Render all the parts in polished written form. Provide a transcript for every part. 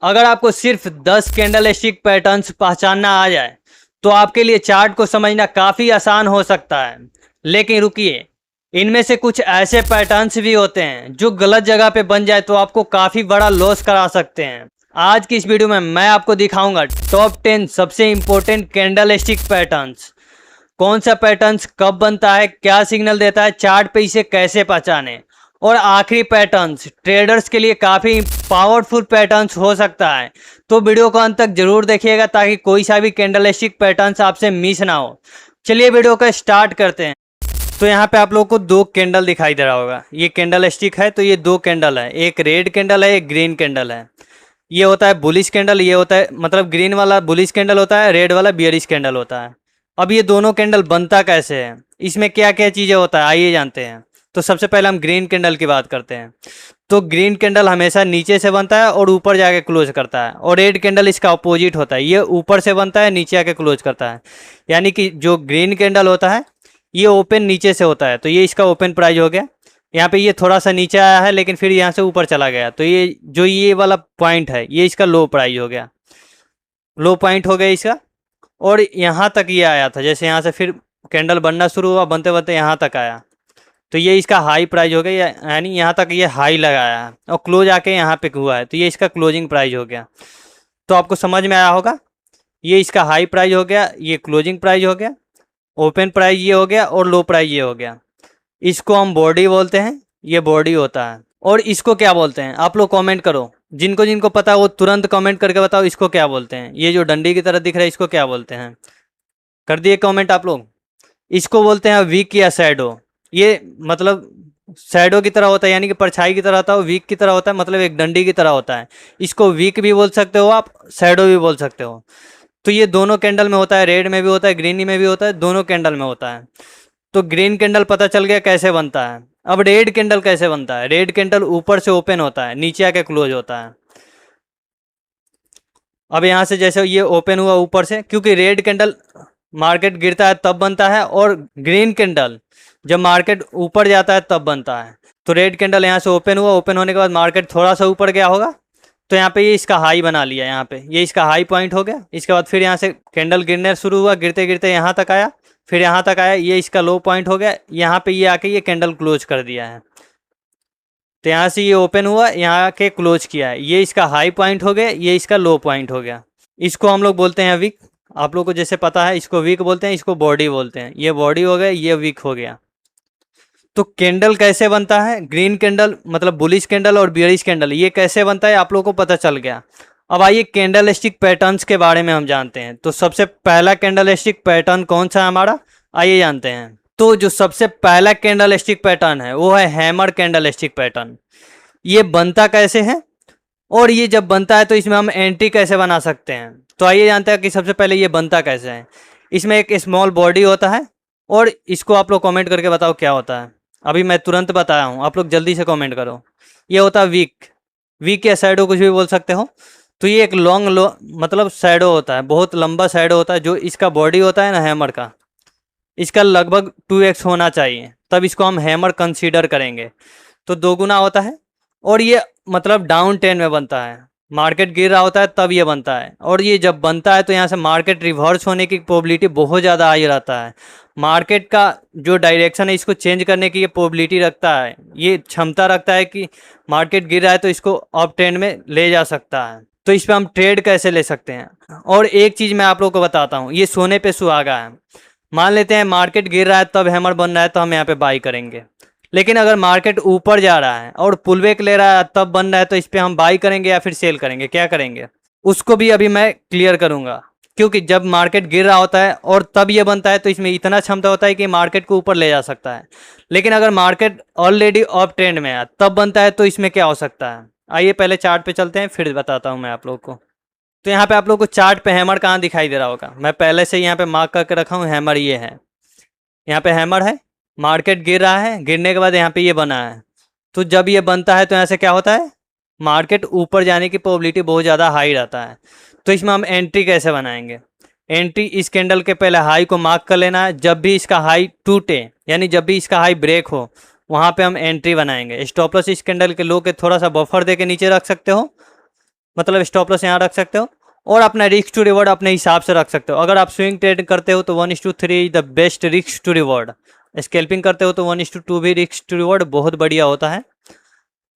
अगर आपको सिर्फ 10 कैंडल स्टिक पैटर्न्स पहचानना आ जाए तो आपके लिए चार्ट को समझना काफ़ी आसान हो सकता है। लेकिन रुकिए, इनमें से कुछ ऐसे पैटर्न्स भी होते हैं जो गलत जगह पे बन जाए तो आपको काफ़ी बड़ा लॉस करा सकते हैं। आज की इस वीडियो में मैं आपको दिखाऊंगा टॉप 10 सबसे इंपॉर्टेंट कैंडल स्टिक पैटर्न्स। कौन सा पैटर्न्स कब बनता है, क्या सिग्नल देता है, चार्ट पे इसे कैसे पहचाने, और आखिरी पैटर्न्स ट्रेडर्स के लिए काफ़ी पावरफुल पैटर्न्स हो सकता है। तो वीडियो को अंत तक जरूर देखिएगा ताकि कोई सा भी कैंडलस्टिक पैटर्न्स आपसे मिस ना हो। चलिए वीडियो को स्टार्ट करते हैं। तो यहाँ पे आप लोगों को दो कैंडल दिखाई दे रहा होगा। ये कैंडल स्टिक है तो ये दो कैंडल है, एक रेड कैंडल है, एक ग्रीन कैंडल है। ये होता है बुलिश कैंडल, ये होता है मतलब ग्रीन वाला बुलिश कैंडल होता है, रेड वाला बियरिश कैंडल होता है। अब ये दोनों कैंडल बनता कैसे है, इसमें क्या क्या चीज़ें होता है, आइए जानते हैं। तो सबसे पहले हम ग्रीन कैंडल की बात करते हैं। तो ग्रीन कैंडल हमेशा नीचे से बनता है और ऊपर जाके क्लोज करता है, और रेड कैंडल इसका अपोजिट होता है, ये ऊपर से बनता है नीचे आके क्लोज करता है। यानी कि जो ग्रीन कैंडल होता है ये ओपन नीचे से होता है, तो ये इसका ओपन प्राइस हो गया। यहाँ पे ये थोड़ा सा नीचे आया है लेकिन फिर यहाँ से ऊपर चला गया, तो ये जो ये वाला पॉइंट है ये इसका लो प्राइस हो गया, लो पॉइंट हो गया इसका। और यहाँ तक ये आया था, जैसे यहाँ से फिर कैंडल बनना शुरू हुआ, बनते बनते यहाँ तक आया, तो ये इसका हाई प्राइस हो गया, यानी यहाँ तक ये हाई लगाया है और क्लोज आके यहाँ पे हुआ है, तो ये इसका क्लोजिंग प्राइस हो गया। तो आपको समझ में आया होगा, ये इसका हाई प्राइस हो गया, ये क्लोजिंग प्राइस हो गया, ओपन प्राइस ये हो गया और लो प्राइस ये हो गया। इसको हम बॉडी बोलते हैं, ये बॉडी होता है। और इसको क्या बोलते हैं आप लोग कमेंट करो, जिनको जिनको पता है वो तुरंत कमेंट करके बताओ इसको क्या बोलते हैं। ये जो डंडी की तरह दिख रहा है इसको क्या बोलते हैं, कर दिए कमेंट आप लोग। इसको बोलते हैं वीक या शैडो। ये मतलब शैडो की तरह होता है, यानी कि परछाई की तरह होता है, वीक की तरह होता है, मतलब एक डंडी की तरह होता है। इसको वीक भी बोल सकते हो आप, शैडो भी बोल सकते हो। तो ये दोनों कैंडल में होता है, रेड में भी होता है, ग्रीन में भी होता है, दोनों कैंडल में होता है। तो ग्रीन कैंडल पता चल गया कैसे बनता है। अब रेड कैंडल कैसे बनता है। रेड कैंडल ऊपर से ओपन होता है, नीचे आके क्लोज होता है। अब यहाँ से जैसे ये ओपन हुआ ऊपर से, क्योंकि रेड कैंडल मार्केट गिरता है तब बनता है, और ग्रीन कैंडल जब मार्केट ऊपर जाता है तब बनता है। तो रेड कैंडल यहाँ से ओपन हुआ, ओपन होने के बाद मार्केट थोड़ा सा ऊपर गया होगा, तो यहाँ पे ये इसका हाई बना लिया, यहाँ पे ये इसका हाई पॉइंट हो गया। इसके बाद फिर यहाँ से कैंडल गिरने शुरू हुआ, गिरते गिरते यहाँ तक आया, फिर यहाँ तक आया, ये इसका लो पॉइंट हो गया। यहाँ पे ये आके ये कैंडल क्लोज कर दिया है, तो यहाँ से ये ओपन हुआ, यहाँ आके क्लोज किया है, ये इसका हाई पॉइंट हो गया, ये इसका लो पॉइंट हो गया। इसको हम लोग बोलते हैं वीक। आप लोग को जैसे पता है इसको वीक बोलते हैं, इसको बॉडी बोलते हैं। ये बॉडी हो गया, ये वीक हो गया। तो कैंडल कैसे बनता है, ग्रीन कैंडल मतलब बुलिश कैंडल और बियरिश कैंडल, ये कैसे बनता है आप लोगों को पता चल गया। अब आइए कैंडल स्टिक पैटर्न्स के बारे में हम जानते हैं। तो सबसे पहला कैंडल स्टिक पैटर्न कौन सा है हमारा, आइए जानते हैं। तो जो सबसे पहला कैंडल स्टिक पैटर्न है वो है हैमर कैंडल स्टिक पैटर्न। ये बनता कैसे है और ये जब बनता है तो इसमें हम एंट्री कैसे बना सकते हैं। तो आइए जानते हैं कि सबसे पहले ये बनता कैसे है। इसमें एक स्मॉल बॉडी होता है, और इसको आप लोग कमेंट करके बताओ क्या होता है। अभी मैं तुरंत बताया हूँ, आप लोग जल्दी से कमेंट करो। ये होता है वीक, वीक या शैडो कुछ भी बोल सकते हो। तो ये एक लॉन्ग मतलब शैडो होता है, बहुत लंबा शैडो होता है। जो इसका बॉडी होता है ना हैमर का, इसका लगभग 2x होना चाहिए, तब इसको हम हैमर कंसीडर करेंगे। तो 2 गुना होता है, और ये मतलब डाउन ट्रेंड में बनता है, मार्केट गिर रहा होता है तब ये बनता है। और ये जब बनता है तो यहाँ से मार्केट रिवर्स होने की प्रोबेबिलिटी बहुत ज़्यादा हाई रहता है। मार्केट का जो डायरेक्शन है इसको चेंज करने की ये प्रोबेबिलिटी रखता है, ये क्षमता रखता है कि मार्केट गिर रहा है तो इसको अप ट्रेंड में ले जा सकता है। तो इस पर हम ट्रेड कैसे ले सकते हैं। और एक चीज़ मैं आप लोग को बताता हूँ, ये सोने पे सुहागा है। मान लेते हैं मार्केट गिर रहा है तब हैमर बन रहा है तो हम यहाँ पे बाई करेंगे, लेकिन अगर मार्केट ऊपर जा रहा है और पुलबैक ले रहा है तब बन रहा है तो इस पर हम बाई करेंगे या फिर सेल करेंगे, क्या करेंगे उसको भी अभी मैं क्लियर करूंगा। क्योंकि जब मार्केट गिर रहा होता है और तब ये बनता है तो इसमें इतना क्षमता होता है कि मार्केट को ऊपर ले जा सकता है। लेकिन अगर मार्केट ऑलरेडी अप ट्रेंड में है तब बनता है तो इसमें क्या हो सकता है। आइए पहले चार्ट पे चलते हैं फिर बताता हूँ मैं आप लोग को। तो यहाँ पे आप लोग को चार्ट पे हैमर कहाँ दिखाई दे रहा होगा, मैं पहले से यहाँ पे मार्क करके रखा हूँ, हैमर ये है, यहाँ पे हैमर है। मार्केट गिर रहा है, गिरने के बाद यहाँ पे ये बना है, तो जब ये बनता है तो यहाँ से क्या होता है, मार्केट ऊपर जाने की प्रोबेबिलिटी बहुत ज़्यादा हाई रहता है। तो इसमें हम एंट्री कैसे बनाएंगे। एंट्री इस कैंडल के पहले हाई को मार्क कर लेना है, जब भी इसका हाई टूटे यानी जब भी इसका हाई ब्रेक हो वहाँ पे हम एंट्री बनाएंगे। स्टॉप लॉस इस कैंडल के लो के थोड़ा सा बफर दे के नीचे रख सकते हो, मतलब स्टॉप लॉस यहाँ रख सकते हो और अपना रिस्क टू रिवॉर्ड अपने हिसाब से रख सकते हो। अगर आप स्विंग ट्रेड करते हो तो 1:3 the best risk to reward. Scalping करते हो तो 1:2 भी रिस्क टू रिवॉर्ड बहुत बढ़िया होता है।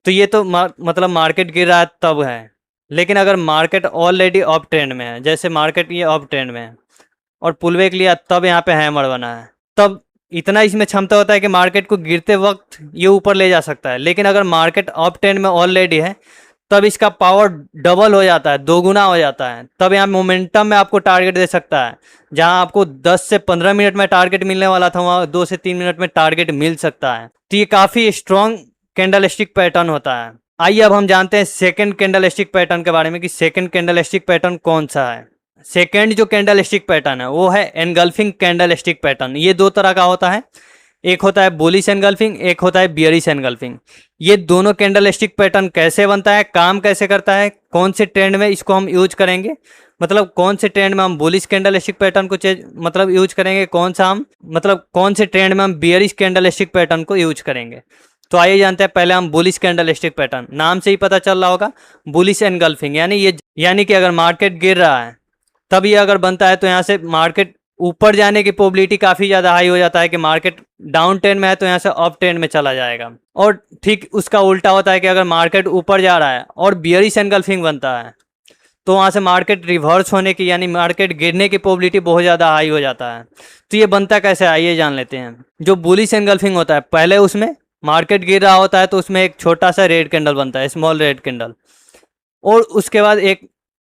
तो ये तो मतलब मार्केट गिर रहा है तब है। लेकिन अगर मार्केट ऑलरेडी अप ट्रेंड में है, जैसे मार्केट ये अप ट्रेंड में है और पुलबैक लिया तब यहाँ पे हैमर बना है, तब इतना इसमें क्षमता होता है कि मार्केट को गिरते वक्त ये ऊपर ले जा सकता है। लेकिन अगर मार्केट अप ट्रेंड में ऑलरेडी है तब इसका पावर डबल हो जाता है, दोगुना हो जाता है। तब यहाँ मोमेंटम में आपको टारगेट दे सकता है। जहाँ आपको 10 से 15 मिनट में टारगेट मिलने वाला था वहाँ 2 से 3 मिनट में टारगेट मिल सकता है। तो ये काफ़ी स्ट्रॉन्ग कैंडलस्टिक पैटर्न होता है। आइए अब हम जानते हैं सेकंड कैंडलस्टिक पैटर्न के बारे में कि सेकंड कैंडलस्टिक पैटर्न कौन सा है। सेकंड जो कैंडलस्टिक पैटर्न है वो है एनगल्फिंग कैंडलस्टिक पैटर्न। ये दो तरह का होता है, एक होता है बुलिश एनगल्फिंग, एक होता है बियरिश एनगल्फिंग। ये दोनों कैंडलस्टिक पैटर्न कैसे बनता है, काम कैसे करता है, कौन से ट्रेंड में इसको हम यूज करेंगे, मतलब कौन से ट्रेंड में हम बुलिश कैंडलस्टिक पैटर्न को मतलब यूज करेंगे, कौन सा हम मतलब कौन से ट्रेंड में हम बियरिश कैंडलस्टिक पैटर्न को यूज करेंगे। तो आइए जानते हैं पहले हम बुलिश कैंडलस्टिक पैटर्न। नाम से ही पता चल रहा होगा बुलिश एनगल्फिंग, यानी कि अगर मार्केट गिर रहा है तब ये अगर बनता है तो यहाँ से मार्केट ऊपर जाने की प्रोबेबिलिटी काफ़ी ज़्यादा हाई हो जाता है कि मार्केट डाउन ट्रेंड में है तो यहाँ से अप ट्रेंड में चला जाएगा। और ठीक उसका उल्टा होता है कि अगर मार्केट ऊपर जा रहा है और बियरिश एनगल्फिंग बनता है तो वहाँ से मार्केट रिवर्स होने की यानी मार्केट गिरने की प्रोबेबिलिटी बहुत ज़्यादा हाई हो जाता है। तो ये बनता कैसे है आइए जान लेते हैं। जो बुलिश एनगल्फिंग होता है पहले उसमें मार्केट गिर रहा होता है तो उसमें एक छोटा सा रेड कैंडल बनता है, स्मॉल रेड कैंडल, और उसके बाद एक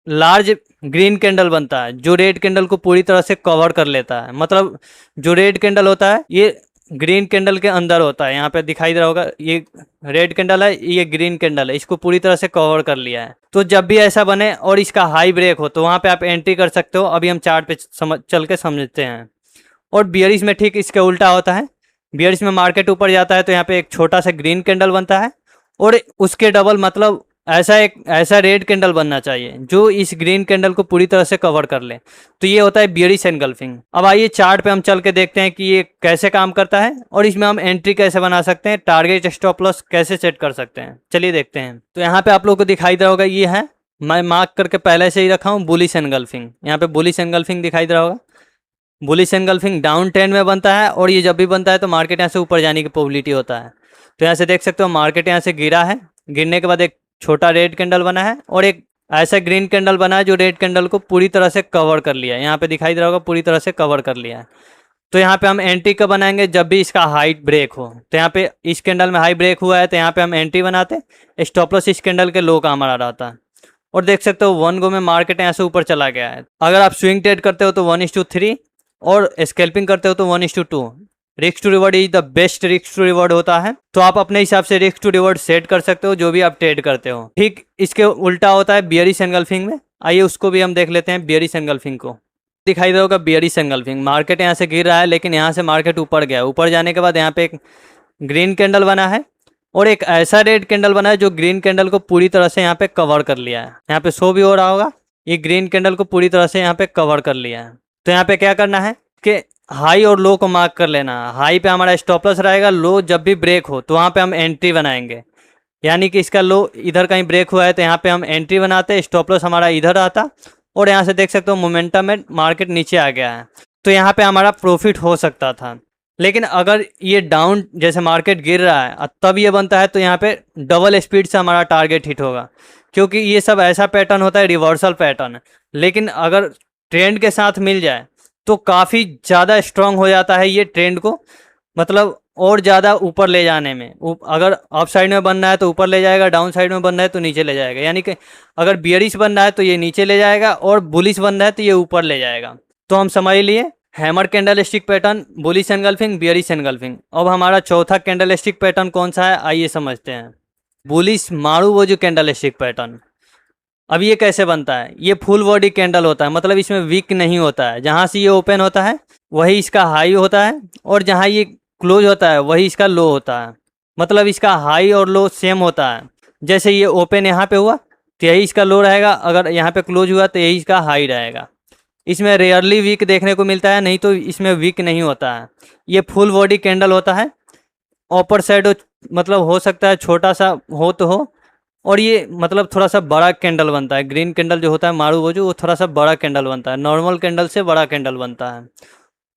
लार्ज ग्रीन कैंडल बनता है जो रेड कैंडल को पूरी तरह से कवर कर लेता है। मतलब जो रेड कैंडल होता है ये ग्रीन कैंडल के अंदर होता है, यहाँ पे दिखाई दे रहा होगा ये रेड कैंडल है, ये ग्रीन कैंडल है, इसको पूरी तरह से कवर कर लिया है। तो जब भी ऐसा बने और इसका हाई ब्रेक हो तो वहाँ पे आप एंट्री कर सकते हो। अभी हम चार्ट पे चल के समझते हैं। और बियरिश में ठीक इसके उल्टा होता है। बियरिश में मार्केट ऊपर जाता है तो यहाँ पे एक छोटा सा ग्रीन कैंडल बनता है और उसके डबल मतलब ऐसा रेड कैंडल बनना चाहिए जो इस ग्रीन कैंडल को पूरी तरह से कवर कर ले। तो ये होता है बियरिश एनगल्फिंग। अब आइए चार्ट पे हम चल के देखते हैं कि ये कैसे काम करता है और इसमें हम एंट्री कैसे बना सकते हैं, टारगेट स्टॉप लॉस कैसे सेट कर सकते हैं। चलिए देखते हैं। तो यहाँ पे आप लोगों को दिखाई दे रहा होगा ये है, मैं मार्क करके पहले से ही रखा हूँ बुलिश एनगल्फिंग। यहाँ पे बुलिश एनगल्फिंग दिखाई दे रहा होगा। बुलिश एनगल्फिंग डाउन ट्रेंड में बनता है और ये जब भी बनता है तो मार्केट यहाँ से ऊपर जाने की प्रोबेबिलिटी होता है। तो यहाँ से देख सकते हो मार्केट यहाँ से गिरा है, गिरने के बाद एक छोटा रेड कैंडल बना है और एक ऐसा ग्रीन कैंडल बना है जो रेड कैंडल को पूरी तरह से कवर कर लिया है। यहाँ पे दिखाई दे रहा होगा पूरी तरह से कवर कर लिया है। तो यहाँ पे हम एंट्री कब बनाएंगे, जब भी इसका हाई ब्रेक हो। तो यहाँ पे इस कैंडल में हाई ब्रेक हुआ है तो यहाँ पे हम एंट्री बनाते, स्टॉप लॉस इस कैंडल के लो का हमारा रहता है। और देख सकते हो 1 गो में मार्केट यहाँ से ऊपर चला गया है। अगर आप स्विंग ट्रेड करते हो तो 1:3 और स्कैल्पिंग करते हो तो 1:2। Risk to reward is the best risk to reward होता है। तो आप अपने हिसाब से रिस्क टू रिवॉर्ड सेट कर सकते हो जो भी आप ट्रेड करते हो। ठीक इसके उल्टा होता है बियरिश एनगल्फिंग में। आइए उसको भी हम देख लेते हैं बियरिश एनगल्फिंग को। दिखाई दे होगा बियरिश एनगल्फिंग, मार्केट यहाँ से गिर रहा है लेकिन यहाँ से मार्केट ऊपर गया। ऊपर जाने के बाद यहाँ पे एक ग्रीन कैंडल बना है और एक ऐसा रेड कैंडल बना है जो ग्रीन कैंडल को पूरी तरह से यहाँ पे कवर कर लिया है। यहाँ पे शो भी हो रहा होगा, ये ग्रीन कैंडल को पूरी तरह से यहाँ पे कवर कर लिया है। तो यहाँ पे क्या करना है कि हाई और लो को मार्क कर लेना। हाई पे हमारा स्टॉप लॉस रहेगा, लो जब भी ब्रेक हो तो वहाँ पे हम एंट्री बनाएंगे। यानी कि इसका लो इधर कहीं ब्रेक हुआ है तो यहाँ पे हम एंट्री बनाते, स्टॉप लॉस हमारा इधर आता और यहाँ से देख सकते हो मोमेंटम में मार्केट नीचे आ गया है तो यहाँ पे हमारा प्रॉफिट हो सकता था। लेकिन अगर ये डाउन जैसे मार्केट गिर रहा है तब ये बनता है तो यहाँ पे डबल स्पीड से हमारा टारगेट हिट होगा, क्योंकि ये सब ऐसा पैटर्न होता है रिवर्सल पैटर्न। लेकिन अगर ट्रेंड के साथ मिल जाए तो काफ़ी ज़्यादा स्ट्रांग हो जाता है ये ट्रेंड को, मतलब और ज़्यादा ऊपर ले जाने में। अगर अप साइड में बनना है तो ऊपर ले जाएगा, डाउन साइड में बनना है तो नीचे ले जाएगा। यानी कि अगर बियरिश बनना है तो ये नीचे ले जाएगा और बुलिश बनना है तो ये ऊपर ले जाएगा। तो हम समझ लिए hammer candlestick pattern, bullish engulfing, bearish engulfing. अब हमारा चौथा कैंडलस्टिक पैटर्न कौन सा है आइए समझते हैं। Bullish marubozu candlestick pattern. अब ये कैसे बनता है, ये फुल बॉडी कैंडल होता है, मतलब इसमें वीक नहीं होता है। जहाँ से ये ओपन होता है वही इसका हाई होता है और जहाँ ये क्लोज होता है वही इसका लो होता है। मतलब इसका हाई और लो सेम होता है। जैसे ये ओपन यहाँ पे हुआ तो यही इसका लो रहेगा, अगर यहाँ पे क्लोज हुआ तो यही इसका हाई रहेगा। इसमें रेयरली वीक देखने को मिलता है, नहीं तो इसमें वीक नहीं होता है। ये फुल बॉडी कैंडल होता है। अपर साइड मतलब हो सकता है छोटा सा हो तो हो और ये मतलब थोड़ा सा बड़ा कैंडल बनता है। ग्रीन कैंडल जो होता है मारुबोजू, वो थोड़ा सा बड़ा कैंडल बनता है, नॉर्मल कैंडल से बड़ा कैंडल बनता है।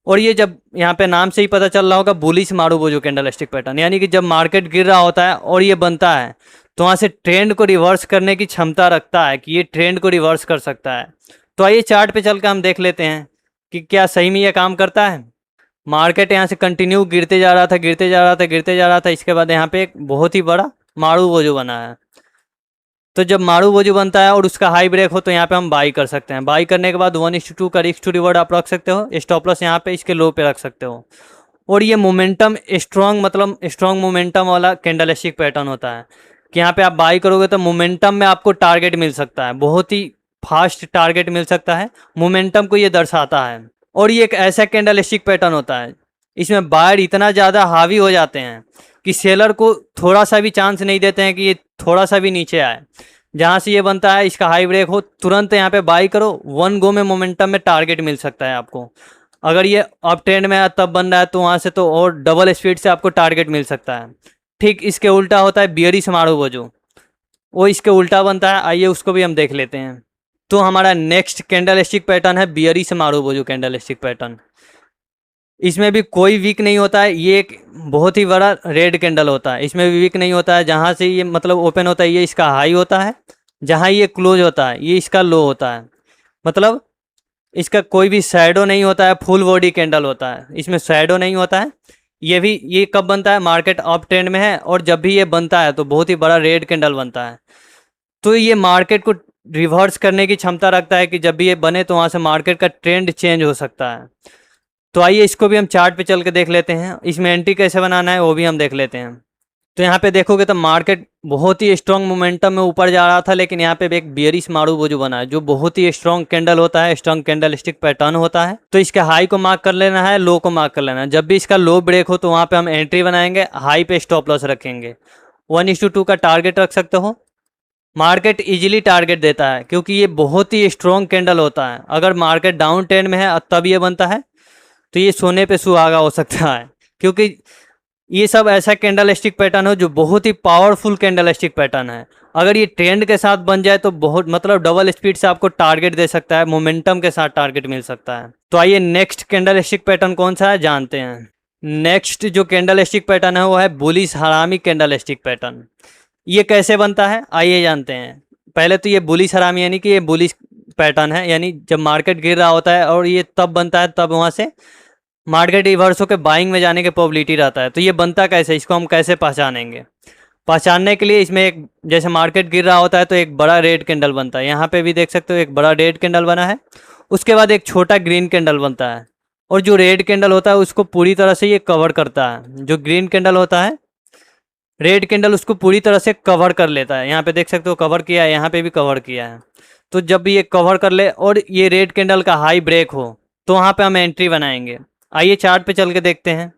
और ये जब यहाँ पे नाम से ही पता चल रहा होगा bullish marubozu candle stick pattern, यानी कि जब मार्केट गिर रहा होता है और ये बनता है तो वहाँ से ट्रेंड को रिवर्स करने की क्षमता रखता है कि ये ट्रेंड को रिवर्स कर सकता है। तो आइए चार्ट पे चल के हम देख लेते हैं कि क्या सही में ये काम करता है। मार्केट यहाँ से कंटिन्यू गिरते जा रहा था, गिरते जा रहा था, गिरते जा रहा था। इसके बाद यहाँ पे एक बहुत ही बड़ा मारुबोजू बना है। तो जब मारुबोजू बनता है और उसका हाई ब्रेक हो तो यहाँ पे हम बाई कर सकते हैं। बाई करने के बाद 1:2 का रिस्क टू रिवॉर्ड आप रख सकते हो। स्टॉप लॉस यहाँ पे इसके लो पे रख सकते हो। और ये मोमेंटम स्ट्रॉन्ग, मतलब स्ट्रॉन्ग मोमेंटम वाला कैंडलस्टिक पैटर्न होता है कि यहाँ पे आप बाई करोगे तो मोमेंटम में आपको टारगेट मिल सकता है, बहुत ही फास्ट टारगेट मिल सकता है। मोमेंटम को ये दर्शाता है। और ये एक ऐसा कैंडलस्टिक पैटर्न होता है, इसमें बायर इतना ज़्यादा हावी हो जाते हैं कि सेलर को थोड़ा सा भी चांस नहीं देते हैं कि ये थोड़ा सा भी नीचे आए। जहाँ से ये बनता है इसका हाई ब्रेक हो, तुरंत यहाँ पे बाई करो, 1 गो में मोमेंटम में टारगेट मिल सकता है आपको। अगर ये अप ट्रेंड में तब बन रहा है तो वहाँ से तो और डबल स्पीड से आपको टारगेट मिल सकता है। ठीक इसके उल्टा होता है बियरिश मारुबोजू, वो इसके उल्टा बनता है। आइए उसको भी हम देख लेते हैं। तो हमारा नेक्स्ट कैंडलस्टिक पैटर्न है बियरिश मारुबोजू कैंडलस्टिक पैटर्न। इसमें भी कोई वीक नहीं होता है, ये एक बहुत ही बड़ा रेड कैंडल होता है। इसमें भी वीक नहीं होता है। जहाँ से ये मतलब ओपन होता है ये इसका हाई होता है, जहाँ ये क्लोज होता है ये इसका लो होता है। मतलब इसका कोई भी शैडो नहीं होता है, फुल बॉडी कैंडल होता है, इसमें शैडो नहीं होता है। ये कब बनता है, मार्केट अप ट्रेंड में है और जब भी ये बनता है तो बहुत ही बड़ा रेड कैंडल बनता है। तो ये मार्केट को रिवर्स करने की क्षमता रखता है कि जब भी ये बने तो वहाँ से मार्केट का ट्रेंड चेंज हो सकता है। तो आइए इसको भी हम चार्ट पे चल के देख लेते हैं। इसमें एंट्री कैसे बनाना है वो भी हम देख लेते हैं। तो यहाँ पे देखोगे तो मार्केट बहुत ही स्ट्रॉन्ग मोमेंटम में ऊपर जा रहा था, लेकिन यहाँ पे भी एक बियरिश मारुबोजू बना है जो बहुत ही स्ट्रॉन्ग कैंडल होता है, स्ट्रॉन्ग कैंडलस्टिक पैटर्न होता है। तो इसके हाई को मार्क कर लेना है, लो को मार्क कर लेना है। जब भी इसका लो ब्रेक हो तो वहाँ पे हम एंट्री बनाएंगे, हाई पे स्टॉप लॉस रखेंगे। 1:2 का टारगेट रख सकते हो। मार्केट इजीली टारगेट देता है क्योंकि ये बहुत ही स्ट्रॉन्ग कैंडल होता है। अगर मार्केट डाउन ट्रेंड में है तब ये बनता है तो ये सोने पे सुहागा हो सकता है, क्योंकि ये सब ऐसा कैंडलस्टिक पैटर्न है जो बहुत ही पावरफुल कैंडलस्टिक पैटर्न है। अगर ये ट्रेंड के साथ बन जाए तो बहुत मतलब डबल स्पीड से आपको टारगेट दे सकता है, मोमेंटम के साथ टारगेट मिल सकता है। तो आइए नेक्स्ट कैंडलस्टिक पैटर्न कौन सा है जानते हैं। नेक्स्ट जो कैंडलस्टिक पैटर्न है वो है बुलिश हरामी कैंडलस्टिक पैटर्न। ये कैसे बनता है आइए जानते हैं। पहले तो ये बुलिश हरामी यानी कि ये बुलिश पैटर्न है, यानी जब मार्केट गिर रहा होता है और ये तब बनता है तब वहाँ से मार्केट रिवर्स होकर बाइंग में जाने की प्रोबेबिलिटी रहता है। तो ये बनता कैसे, इसको हम कैसे पहचानेंगे। पहचानने के लिए इसमें एक जैसे मार्केट गिर रहा होता है तो एक बड़ा रेड कैंडल बनता है। यहाँ पे भी देख सकते हो एक बड़ा रेड कैंडल बना है। उसके बाद एक छोटा ग्रीन कैंडल बनता है और जो रेड कैंडल होता है उसको पूरी तरह से ये कवर करता है। जो ग्रीन कैंडल होता है, रेड कैंडल उसको पूरी तरह से कवर कर लेता है। यहाँ पे देख सकते हो कवर किया है, यहाँ पे भी कवर किया है। तो जब भी ये कवर कर ले और ये रेड कैंडल का हाई ब्रेक हो तो वहाँ पे हम एंट्री बनाएंगे। आइए चार्ट पे चल के देखते हैं।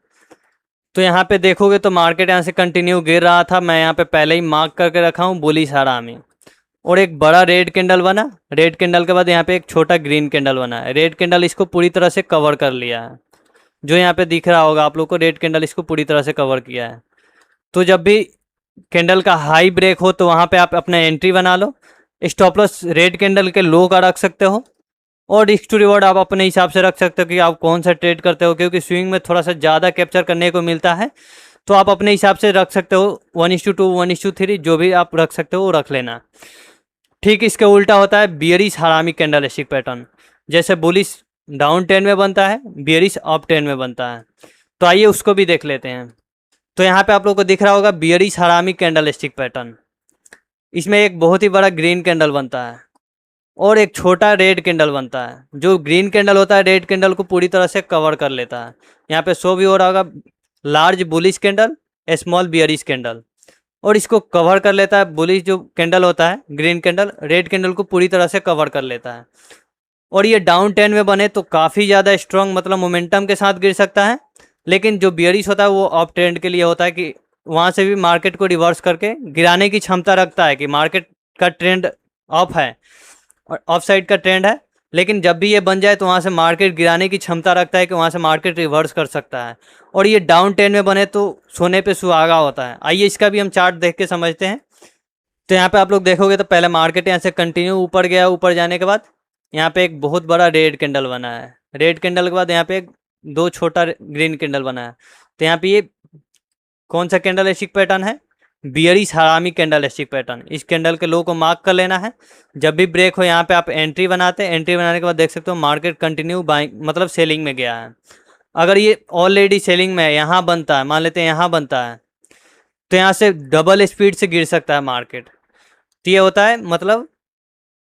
तो यहाँ पे देखोगे तो मार्केट यहाँ से कंटिन्यू गिर रहा था। मैं यहाँ पे पहले ही मार्क करके रखा हूँ बुलिश हरामी, और एक बड़ा रेड कैंडल बना। रेड कैंडल के बाद यहाँ पे एक छोटा ग्रीन कैंडल बना है। रेड कैंडल इसको पूरी तरह से कवर कर लिया है, जो यहाँ पे दिख रहा होगा आप लोग को, रेड कैंडल इसको पूरी तरह से कवर किया है। तो जब भी कैंडल का हाई ब्रेक हो तो वहाँ पे आप अपना एंट्री बना लो। स्टॉप लॉस रेड कैंडल के लो का रख सकते हो और रिस्क टू रिवॉर्ड आप अपने हिसाब से रख सकते हो कि आप कौन सा ट्रेड करते हो, क्योंकि स्विंग में थोड़ा सा ज़्यादा कैप्चर करने को मिलता है। तो आप अपने हिसाब से रख सकते हो, 1:2, 1:3 जो भी आप रख सकते हो वो रख लेना। ठीक इसके उल्टा होता है बियरिश हरामी कैंडलस्टिक पैटर्न। जैसे बुलिश डाउन ट्रेंड में बनता है, बियरिश अप ट्रेंड में बनता है। तो आइए उसको भी देख लेते हैं। तो यहाँ पे आप लोग को दिख रहा होगा बियरिश हरामी कैंडलस्टिक पैटर्न। इसमें एक बहुत ही बड़ा ग्रीन कैंडल बनता है और एक छोटा रेड कैंडल बनता है। जो ग्रीन कैंडल होता है रेड कैंडल को पूरी तरह से कवर कर लेता है। यहाँ पे शो भी हो रहा होगा large bullish candle, small bearish candle, और इसको कवर कर लेता है। बुलिश जो कैंडल होता है ग्रीन कैंडल रेड कैंडल को पूरी तरह से कवर कर लेता है। और ये डाउन ट्रेंड में बने तो काफ़ी ज़्यादा स्ट्रॉन्ग मतलब मोमेंटम के साथ गिर सकता है। लेकिन जो बियरिश होता है वो अप ट्रेंड के लिए होता है कि वहाँ से भी मार्केट को रिवर्स करके गिराने की क्षमता रखता है कि मार्केट का ट्रेंड अप है और ऑफ साइड का ट्रेंड है। लेकिन जब भी ये बन जाए तो वहाँ से मार्केट गिराने की क्षमता रखता है कि वहाँ से मार्केट रिवर्स कर सकता है। और ये डाउन ट्रेंड में बने तो सोने पे सुहागा होता है। आइए इसका भी हम चार्ट देख के समझते हैं। तो यहाँ पे आप लोग देखोगे तो पहले मार्केट यहाँ से कंटिन्यू ऊपर गया, ऊपर जाने के बाद यहाँ पे एक बहुत बड़ा रेड कैंडल बना है। रेड कैंडल के बाद यहाँ पे दो छोटा ग्रीन कैंडल बना है। तो यहाँ पे ये कौन सा कैंडल स्टिक पैटर्न है? बियरिश हरामी कैंडल स्टिक पैटर्न। इस कैंडल के लो को मार्क कर लेना है। जब भी ब्रेक हो यहाँ पे आप एंट्री बनाते हैं। एंट्री बनाने के बाद देख सकते हो मार्केट कंटिन्यू बाइंग मतलब सेलिंग में गया है। अगर ये ऑलरेडी सेलिंग में है, यहाँ बनता है, मान लेते हैं यहाँ बनता है, तो यहाँ से डबल स्पीड से गिर सकता है मार्केट। तो ये होता है मतलब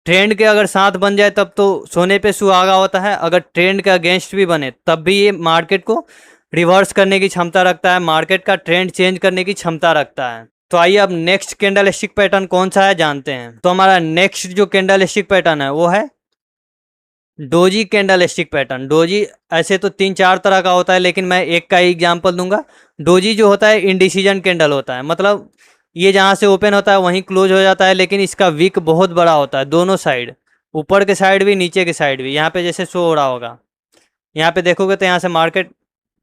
ट्रेंड के अगर साथ बन जाए तब तो सोने पे सुहागा होता है, अगर ट्रेंड के अगेंस्ट भी बने तब भी ये मार्केट को रिवर्स करने की क्षमता रखता है, मार्केट का ट्रेंड चेंज करने की क्षमता रखता है। तो आइए अब नेक्स्ट कैंडल स्टिक पैटर्न कौन सा है जानते हैं। तो हमारा नेक्स्ट जो कैंडल स्टिक पैटर्न है वो है doji candle stick pattern. Doji ऐसे तो 3-4 तरह का होता है, लेकिन मैं एक का ही एग्जाम्पल दूंगा। डोजी जो होता है इंडिसीजन कैंडल होता है, मतलब ये जहाँ से ओपन होता है वहीं क्लोज हो जाता है, लेकिन इसका विक बहुत बड़ा होता है दोनों साइड, ऊपर के साइड भी नीचे के साइड भी। यहाँ पे जैसे शो हो रहा होगा, यहाँ पे देखोगे तो यहाँ से मार्केट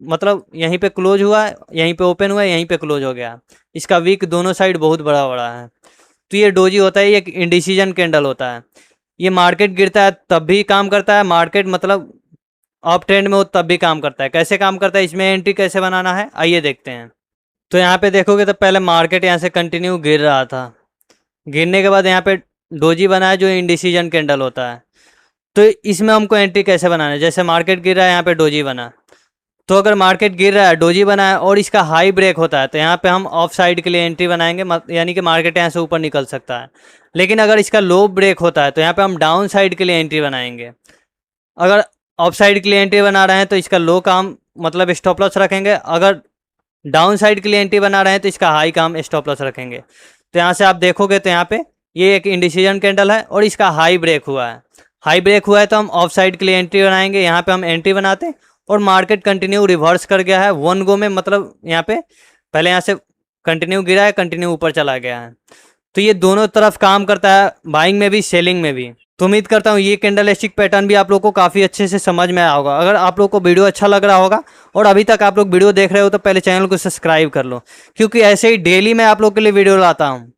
मतलब यहीं पे क्लोज हुआ है, यहीं पे ओपन हुआ है, यहीं पे क्लोज हो गया। इसका विक दोनों साइड बहुत बड़ा बड़ा है। तो ये डोजी होता है, ये एक इंडिसीजन कैंडल होता है। ये मार्केट गिरता है तब भी काम करता है, मार्केट मतलब अप ट्रेंड में हो तब भी काम करता है। कैसे काम करता है, इसमें एंट्री कैसे बनाना है आइए देखते हैं। तो यहाँ पे देखोगे तो पहले मार्केट यहाँ से कंटिन्यू गिर रहा था, गिरने के बाद यहाँ पे डोजी बना है जो इंडिसीजन कैंडल होता है। तो इसमें हमको एंट्री कैसे बनाना है, जैसे मार्केट गिर रहा है यहाँ पे डोजी बना, तो अगर मार्केट गिर रहा है डोजी बना है और इसका हाई ब्रेक होता है तो यहाँ पे हम ऑफ साइड के लिए एंट्री बनाएंगे, यानी कि मार्केट यहाँ से ऊपर निकल सकता है। लेकिन अगर इसका लो ब्रेक होता है तो यहाँ पे हम डाउन साइड के लिए एंट्री बनाएंगे। अगर ऑफ साइड के लिए एंट्री बना रहे हैं तो इसका लो काम मतलब स्टॉप लॉस रखेंगे, अगर डाउन साइड के लिए एंट्री बना रहे हैं तो इसका हाई काम स्टॉप लॉस रखेंगे। तो यहाँ से आप देखोगे तो यहाँ पे ये एक इंडिसीजन कैंडल है और इसका हाई ब्रेक हुआ है। हाई ब्रेक हुआ है तो हम ऑफ साइड के लिए एंट्री बनाएंगे। यहाँ पे हम एंट्री बनाते हैं और मार्केट कंटिन्यू रिवर्स कर गया है वन गो में, मतलब यहाँ पे पहले यहाँ से कंटिन्यू गिरा है, कंटिन्यू ऊपर चला गया है। तो ये दोनों तरफ काम करता है, बाइंग में भी सेलिंग में भी। तो उम्मीद करता हूँ ये कैंडल स्टिक पैटर्न भी आप लोग को काफ़ी अच्छे से समझ में आया होगा। अगर आप लोग को वीडियो अच्छा लग रहा होगा और अभी तक आप लोग वीडियो देख रहे हो तो पहले चैनल को सब्सक्राइब कर लो, क्योंकि ऐसे ही डेली मैं आप लोग के लिए वीडियो लाता हूँ।